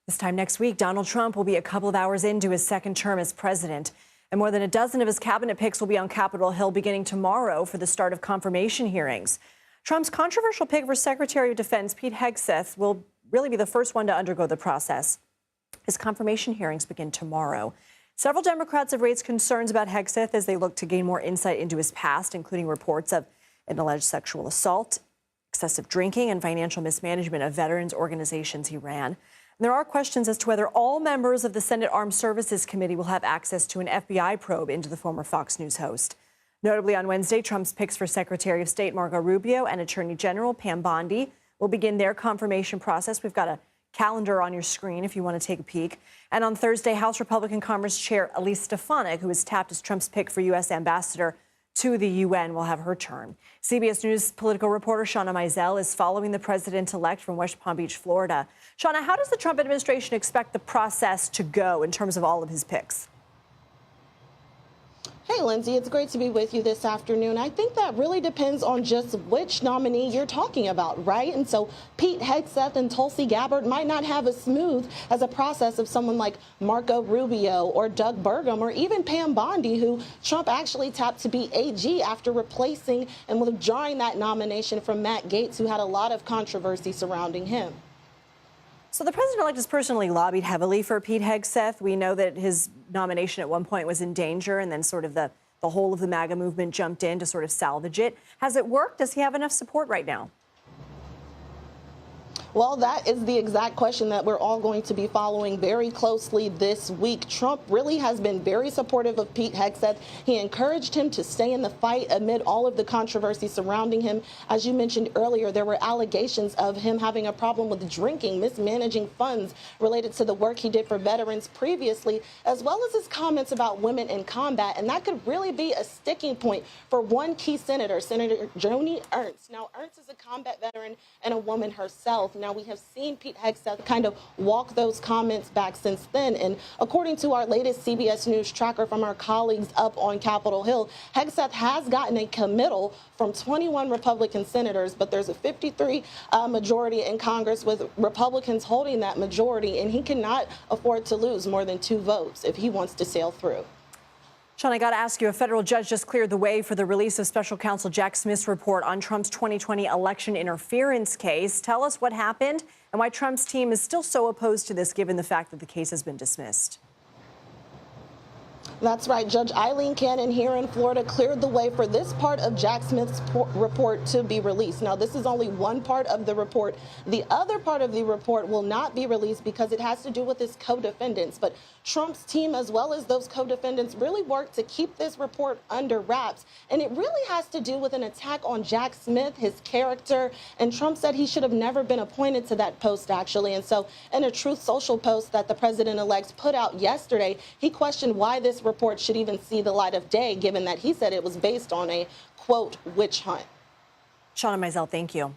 This time next week, Donald Trump will be a couple of hours into his second term as president. And more than a dozen of his cabinet picks will be on Capitol Hill beginning tomorrow for the start of confirmation hearings. Trump's controversial pick for Secretary of Defense, Pete Hegseth, will really be the first one to undergo the process. His confirmation hearings begin tomorrow. Several Democrats have raised concerns about Hegseth as they look to gain more insight into his past, including reports of an alleged sexual assault, excessive drinking, and financial mismanagement of veterans organizations he ran. And there are questions as to whether all members of the Senate Armed Services Committee will have access to an FBI probe into the former Fox News host. Notably, on Wednesday, Trump's picks for Secretary of State Marco Rubio and Attorney General Pam Bondi will begin their confirmation process. We've got a calendar on your screen if you want to take a peek. And on Thursday, House Republican Commerce Chair Elise Stefanik, who was tapped as Trump's pick for U.S. Ambassador to the UN, will have her turn. CBS News political reporter Shawna Mizelle is following the president-elect from West Palm Beach, Florida. Shawna, how does the Trump administration expect the process to go in terms of all of his picks? Hey, Lindsay, it's great to be with you this afternoon. I think that really depends on just which nominee you're talking about, right? And so Pete Hegseth and Tulsi Gabbard might not have as smooth as a process of someone like Marco Rubio or Doug Burgum or even Pam Bondi, who Trump actually tapped to be AG after replacing and withdrawing that nomination from Matt Gaetz, who had a lot of controversy surrounding him. So the president-elect has personally lobbied heavily for Pete Hegseth. We know that his nomination at one point was in danger, and then sort of the whole of the MAGA movement jumped in to sort of salvage it. Has it worked? Does he have enough support right now? Well, that is the exact question that we're all going to be following very closely this week. Trump really has been very supportive of Pete Hegseth. He encouraged him to stay in the fight amid all of the controversy surrounding him. As you mentioned earlier, there were allegations of him having a problem with drinking, mismanaging funds related to the work he did for veterans previously, as well as his comments about women in combat. And that could really be a sticking point for one key senator, Senator Joni Ernst. Now, Ernst is a combat veteran and a woman herself. Now, we have seen Pete Hegseth kind of walk those comments back since then. And according to our latest CBS News tracker from our colleagues up on Capitol Hill, Hegseth has gotten a committal from 21 Republican senators, but there's a 53 majority in Congress with Republicans holding that majority, and he cannot afford to lose more than 2 votes if he wants to sail through. Sean, I got to ask you, a federal judge just cleared the way for the release of special counsel Jack Smith's report on Trump's 2020 election interference case. Tell us what happened and why Trump's team is still so opposed to this, given the fact that the case has been dismissed. That's right. Judge Eileen Cannon here in Florida cleared the way for this part of Jack Smith's report to be released. Now, this is only one part of the report. The other part of the report will not be released because it has to do with his co-defendants. But Trump's team, as well as those co-defendants, really worked to keep this report under wraps. And it really has to do with an attack on Jack Smith, his character. And Trump said he should have never been appointed to that post, actually. And so in a Truth Social post that the president-elect put out yesterday, he questioned why this report should even see the light of day, given that he said it was based on a, quote, witch hunt. Shawna Mizelle, thank you.